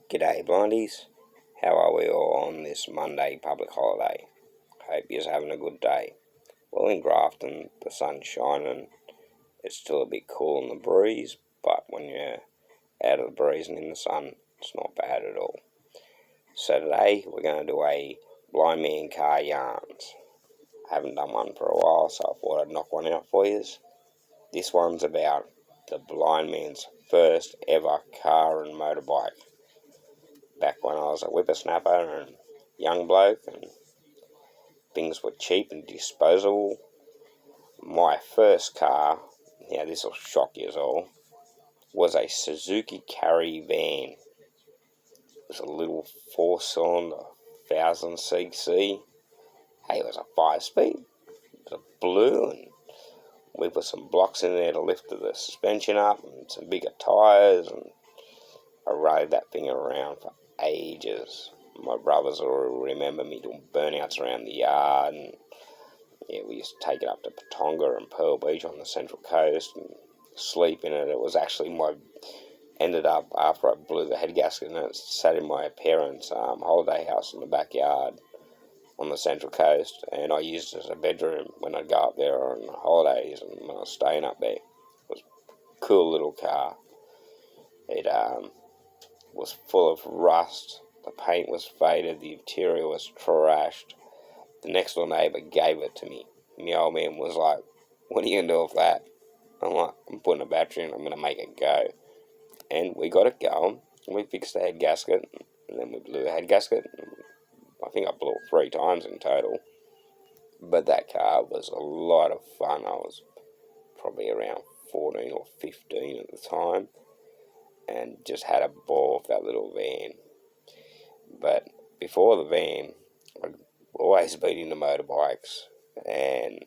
G'day blindies, how are we all on this Monday public holiday? Hope you're having a good day. Well, in Grafton the sun's shining, it's still a bit cool in the breeze, but when you're out of the breeze and in the sun, it's not bad at all. So today we're going to do a blind man car yarns. I haven't done one for a while, so I thought I'd knock one out for you. This one's about the blind man's first ever car and motorbike. Back when I was a whippersnapper and young bloke and things were cheap and disposable, my first car, now this will shock you all, was a Suzuki Carry van. It was a little 4-cylinder 1000cc. Hey, it was a 5-speed. It was blue, and we put some blocks in there to lift the suspension up and some bigger tyres, and I rode that thing around for ages. My brothers will remember me doing burnouts around the yard, and yeah, we used to take it up to Patonga and Pearl Beach on the Central Coast and sleep in it. It was actually ended up after I blew the head gasket, and it sat in my parents' holiday house in the backyard on the Central Coast, and I used it as a bedroom when I'd go up there on holidays and when I was staying up there. It was a cool little car. It was full of rust, the paint was faded, the interior was trashed. The next door neighbour gave it to me. My old man was like, "What are you going to do with that?" I'm like, "I'm putting a battery in, I'm going to make it go." And we got it going. We fixed the head gasket, and then we blew the head gasket. I think I blew it 3 times in total. But that car was a lot of fun. I was probably around 14 or 15 at the time, and just had a ball with that little van. But before the van, I'd always been into motorbikes, and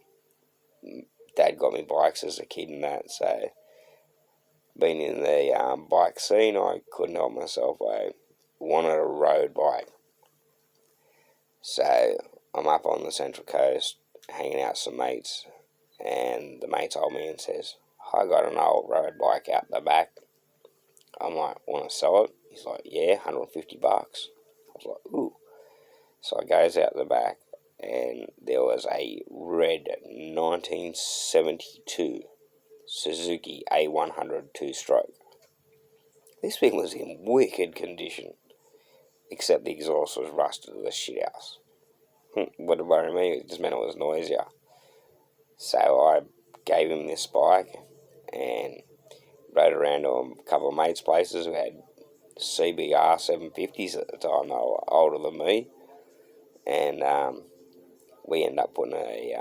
Dad got me bikes as a kid and that, so being in the bike scene, I couldn't help myself. I wanted a road bike. So I'm up on the Central Coast, hanging out with some mates, and the mate's old man says, "I got an old road bike out the back." I'm like, "Want to sell it?" He's like, "Yeah, $150. I was like, "Ooh." So I goes out the back, and there was a red 1972 Suzuki A100 2-stroke. This thing was in wicked condition, except the exhaust was rusted to the shithouse. Wouldn't worry me, it just meant it was noisier. So I gave him this bike and rode around to a couple of mates' places who had CBR 750s at the time. They were older than me, and we ended up putting a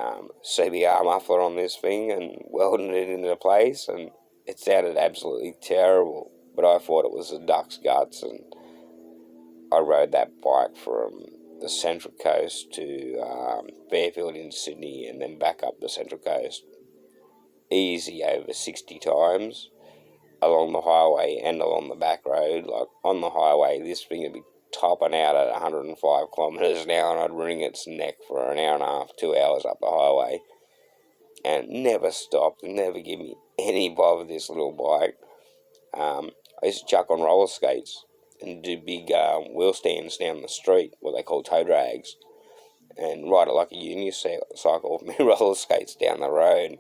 CBR muffler on this thing and welding it into place, and it sounded absolutely terrible, but I thought it was a duck's guts, and I rode that bike from the Central Coast to Fairfield in Sydney, and then back up the Central Coast easy over 60 times along the highway and along the back road. Like on the highway, this thing would be topping out at 105 kilometres an hour, and I'd wring its neck for an hour and a half, 2 hours up the highway, and it never stopped, and never gave me any bother, this little bike. I used to chuck on roller skates and do big wheel stands down the street, what they call tow drags, and ride it like a unicycle with my roller skates down the road.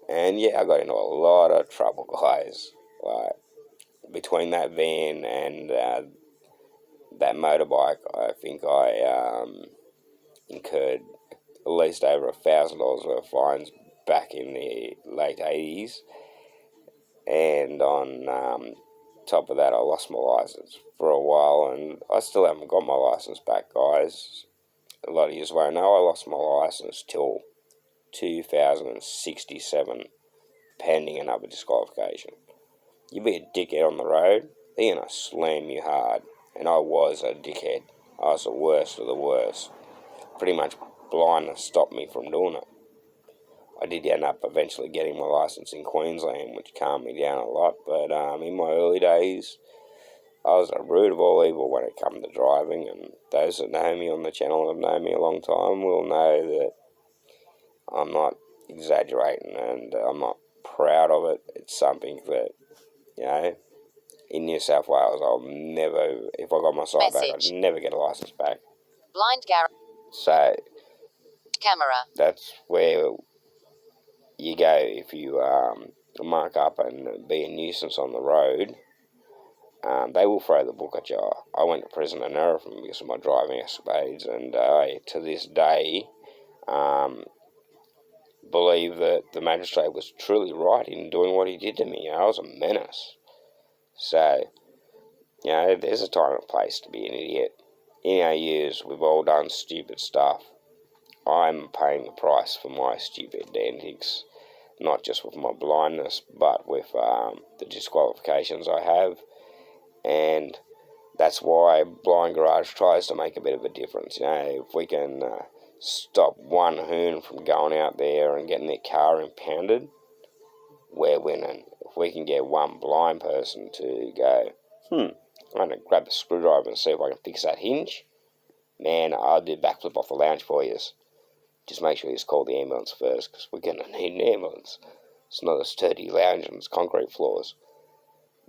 And yeah, I got into a lot of trouble, guys. Like, between that van and that motorbike, I think I incurred at least over $1,000 worth of fines back in the late 80s. And on top of that, I lost my licence for a while, and I still haven't got my licence back, guys. A lot of you won't know, I lost my licence till 2067, pending another disqualification. You be a dickhead on the road, they're going to slam you hard. And I was a dickhead. I was the worst of the worst. Pretty much blindness stopped me from doing it. I did end up eventually getting my licence in Queensland, which calmed me down a lot, but in my early days, I was a root of all evil when it came to driving, and those that know me on the channel and have known me a long time will know that I'm not exaggerating, and I'm not proud of it. It's something that, in New South Wales, I'll never, if I got my sight back, I'd never get a licence back. Blind garage. So Camera. that's where you go if you mark up and be a nuisance on the road. They will throw the book at you. I went to prison in Eritham because of my driving escapades, and to this day believe that the magistrate was truly right in doing what he did to me. I was a menace. So, there's a time and place to be an idiot. In our years, we've all done stupid stuff. I'm paying the price for my stupid antics, not just with my blindness, but with the disqualifications I have. And that's why Blind Garage tries to make a bit of a difference. If we can stop one hoon from going out there and getting their car impounded, we're winning. If we can get one blind person to go, I'm going to grab a screwdriver and see if I can fix that hinge, man, I'll do a backflip off the lounge for you. Just make sure you call the ambulance first, because we're going to need an ambulance. It's not a sturdy lounge and it's concrete floors.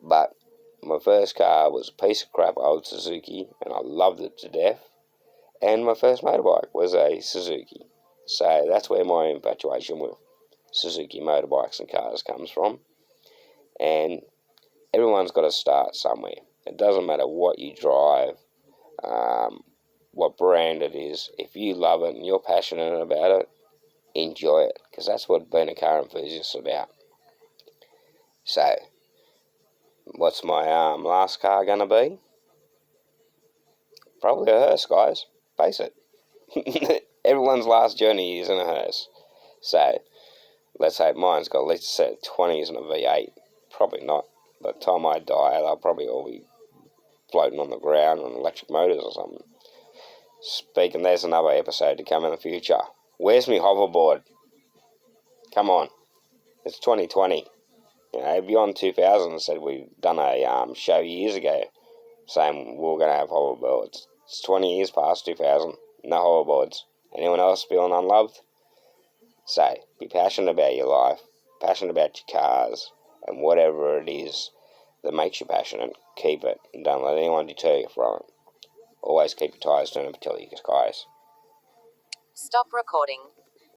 But my first car was a piece of crap old Suzuki, and I loved it to death. And my first motorbike was a Suzuki. So that's where my infatuation with Suzuki motorbikes and cars comes from. And everyone's got to start somewhere. It doesn't matter what you drive, what brand it is. If you love it and you're passionate about it, enjoy it, because that's what being a car enthusiast is about. So, what's my last car going to be? Probably a hearse, guys. Face it. Everyone's last journey is in a hearse. So, let's hope mine's got at least a set of 20s and a V8. Probably not. By the time I die, they'll probably all be floating on the ground on electric motors or something. Speaking, there's another episode to come in the future. Where's me hoverboard? Come on. It's 2020. Beyond 2000 said we've done a show years ago saying we were going to have hoverboards. It's 20 years past 2000. No hoverboards. Anyone else feeling unloved? So, be passionate about your life, passionate about your cars, and whatever it is that makes you passionate, keep it, and don't let anyone deter you from it. Always keep your tyres turned up until you get guys. Stop recording.